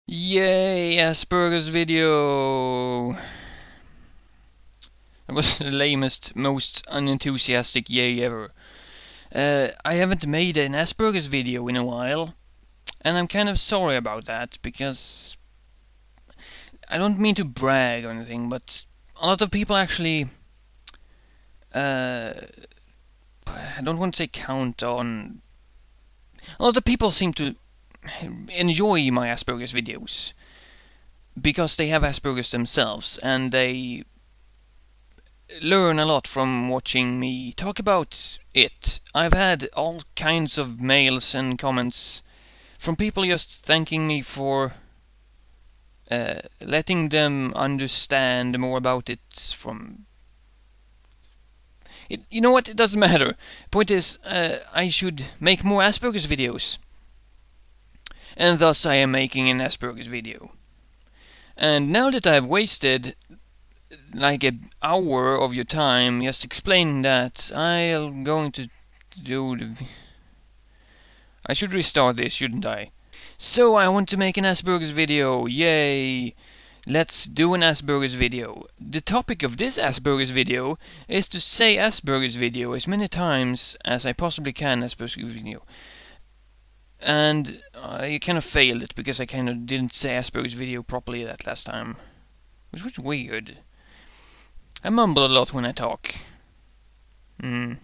Yay, Asperger's video! That was the lamest, most unenthusiastic yay ever. I haven't made an Asperger's video in a while, and I'm kind of sorry about that, because I don't mean to brag or anything, but a lot of people actually, I don't want to say count on, a lot of people seem to enjoy my Asperger's videos, because they have Asperger's themselves, and they learn a lot from watching me talk about it. I've had all kinds of mails and comments from people just thanking me for letting them understand more about it from... You know what, it doesn't matter. Point is, I should make more Asperger's videos. And thus I am making an Asperger's video. And now that I've wasted like an hour of your time just explaining that, I'm going to do the... I should restart this, shouldn't I? So I want to make an Asperger's video, yay! Let's do an Asperger's video. The topic of this Asperger's video is to say Asperger's video as many times as I possibly can Asperger's video. And I kind of failed it because I kind of didn't say Asperger's video properly that last time. Which was weird. I mumble a lot when I talk. You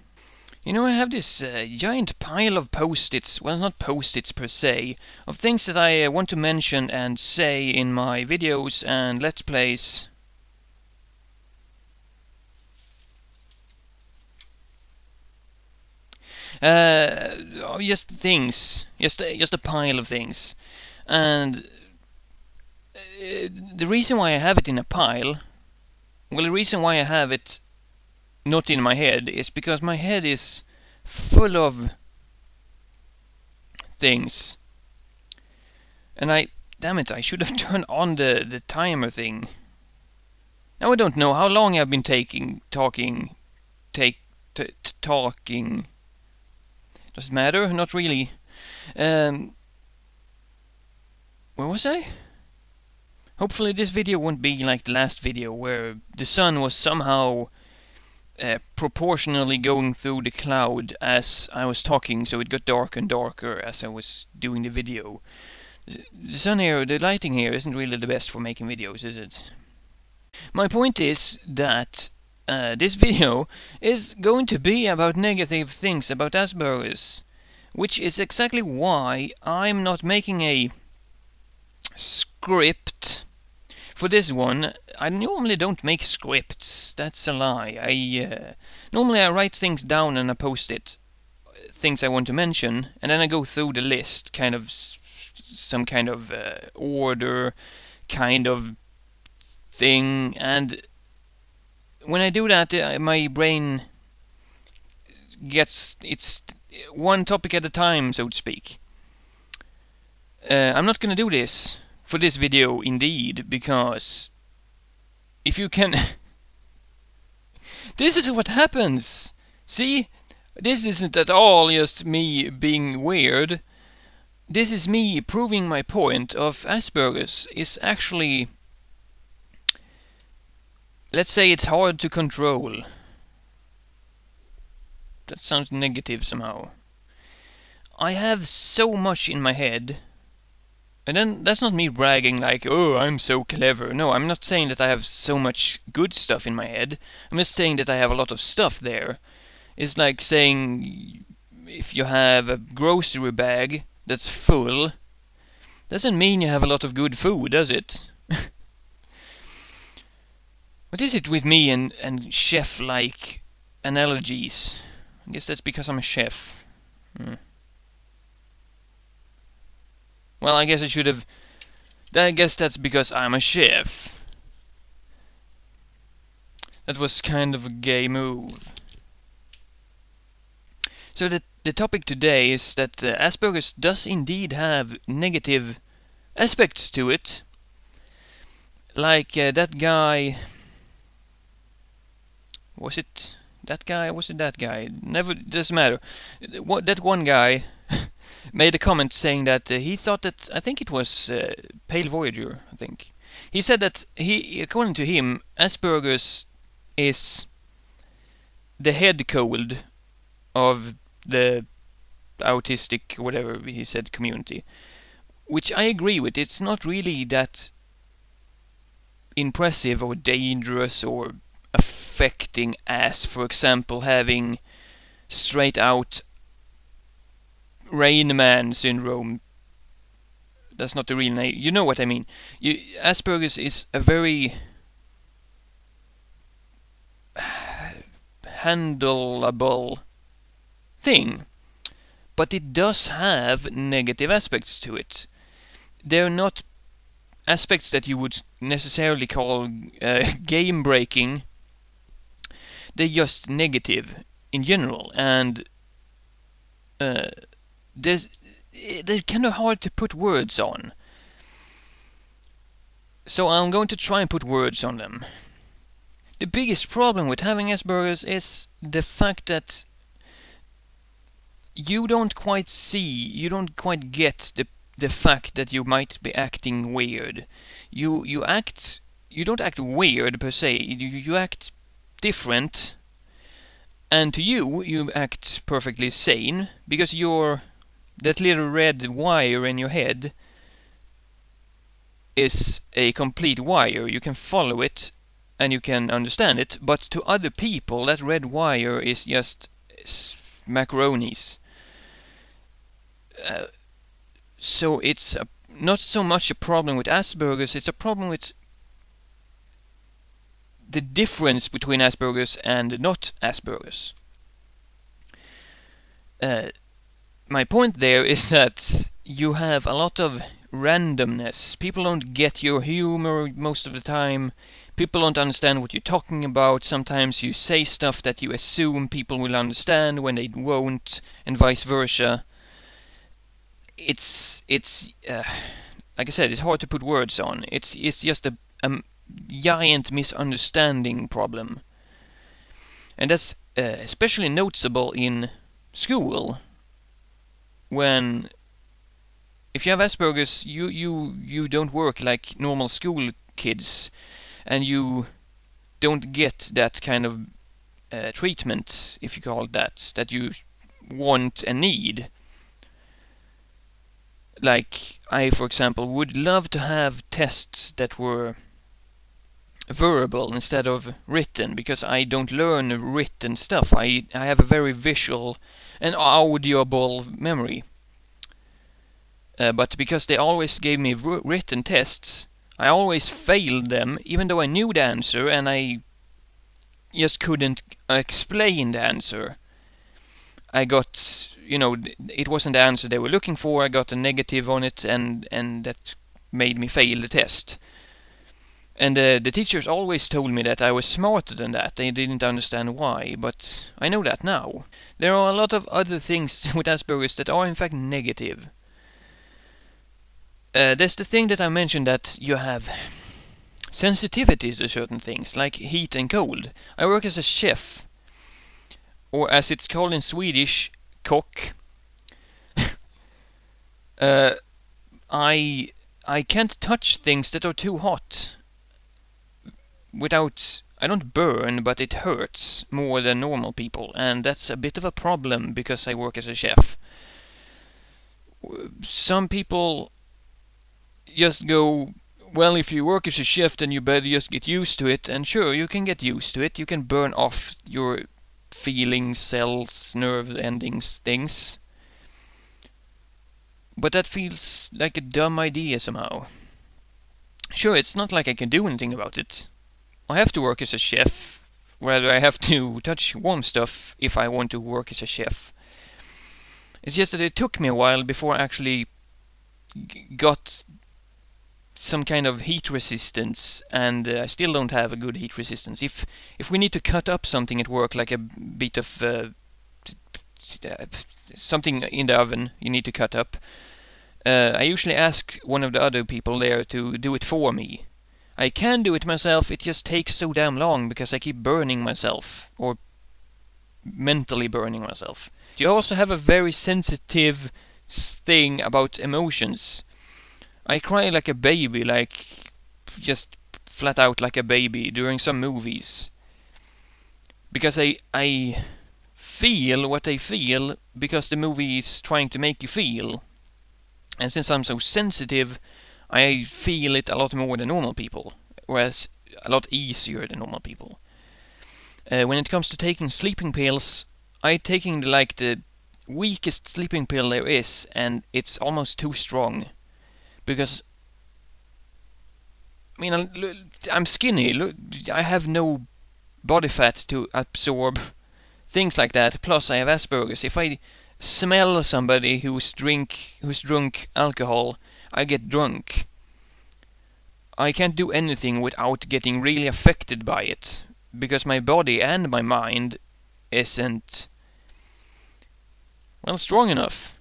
know, I have this giant pile of post-its, well, not post-its per se, of things that I want to mention and say in my videos and Let's Plays. Just things. Just a pile of things. And the reason why I have it in a pile... Well, the reason why I have it not in my head is because my head is full of things. And damn it, I should have turned on the timer thing. Now I don't know how long I've been talking. Does it matter? Not really. Where was I? Hopefully this video won't be like the last video where the sun was somehow proportionally going through the cloud as I was talking, so it got darker and darker as I was doing the video. The sun here, the lighting here isn't really the best for making videos, is it? My point is that this video is going to be about negative things about Asperger's, which is exactly why I'm not making a script for this one. I normally don't make scripts, that's a lie. Normally I write things down and I post it, things I want to mention, and then I go through the list, kind of some kind of order kind of thing, and when I do that, my brain gets... it's one topic at a time, so to speak. I'm not gonna do this for this video, indeed, because if you can... This is what happens! See? This isn't at all just me being weird. This is me proving my point of Asperger's is actually... Let's say it's hard to control. That sounds negative somehow. I have so much in my head. And then, that's not me bragging like, oh, I'm so clever. No, I'm not saying that I have so much good stuff in my head. I'm just saying that I have a lot of stuff there. It's like saying, if you have a grocery bag that's full, doesn't mean you have a lot of good food, does it? What is it with me and chef-like analogies? I guess that's because I'm a chef. Well, I guess I should have... I guess that's because I'm a chef. That was kind of a gay move. So the topic today is that Asperger's does indeed have negative aspects to it. Like that guy... Was it that guy? Was it that guy? Never doesn't matter. That one guy made a comment saying that he thought that, I think it was Pale Voyager, I think. He said that according to him, Asperger's is the head cold of the autistic, whatever he said, community. Which I agree with. It's not really that impressive or dangerous or affecting as, for example, having straight out Rain Man syndrome. That's not the real name. You know what I mean. Asperger's is a very handleable thing, but it does have negative aspects to it. They're not aspects that you would necessarily call game breaking. They're just negative in general, and they're kind of hard to put words on. So I'm going to try and put words on them. The biggest problem with having Asperger's is the fact that you don't quite get the fact that you might be acting weird. You don't act weird per se. You act different, and to you act perfectly sane because that little red wire in your head is a complete wire. You can follow it and you can understand it, but to other people that red wire is just macaronis. So it's not so much a problem with Asperger's, it's a problem with the difference between Asperger's and not Asperger's. My point there is that you have a lot of randomness. People don't get your humor most of the time. People don't understand what you're talking about. Sometimes you say stuff that you assume people will understand when they won't, and vice versa. It's like I said, it's hard to put words on. It's just a giant misunderstanding problem, and that's especially noticeable in school. When if you have Asperger's, you don't work like normal school kids, and you don't get that kind of treatment, if you call it that you want and need. Like, I, for example, would love to have tests that were verbal instead of written, because I don't learn written stuff. I have a very visual and audible memory. But because they always gave me written tests, I always failed them, even though I knew the answer, and I just couldn't explain the answer. I got, it wasn't the answer they were looking for. I got a negative on it, and that made me fail the test. And the teachers always told me that I was smarter than that. They didn't understand why, but I know that now. There are a lot of other things with Asperger's that are in fact negative. There's the thing that I mentioned, that you have sensitivities to certain things, like heat and cold. I work as a chef, or as it's called in Swedish, kock. I can't touch things that are too hot without... I don't burn, but it hurts more than normal people, and that's a bit of a problem because I work as a chef. Some people just go, well, if you work as a chef, then you better just get used to it. And sure, you can get used to it. You can burn off your feelings, cells, nerve endings, things. But that feels like a dumb idea somehow. Sure, it's not like I can do anything about it. I have to work as a chef. Rather, I have to touch warm stuff if I want to work as a chef. It's just that it took me a while before I actually got some kind of heat resistance, and I still don't have a good heat resistance. If we need to cut up something at work, like a bit of something in the oven you need to cut up, I usually ask one of the other people there to do it for me. I can do it myself, it just takes so damn long because I keep burning myself, or mentally burning myself. You also have a very sensitive thing about emotions. I cry like a baby, like just flat out like a baby during some movies. Because I feel what I feel because the movie is trying to make you feel. And since I'm so sensitive, I feel it a lot more than normal people. Whereas a lot easier than normal people. When it comes to taking sleeping pills, I'm taking the weakest sleeping pill there is, and it's almost too strong. Because, I mean, I'm skinny. Look, I have no body fat to absorb things like that. Plus, I have Asperger's. If I smell somebody who's drunk alcohol, I get drunk. I can't do anything without getting really affected by it, because my body and my mind isn't, well, strong enough.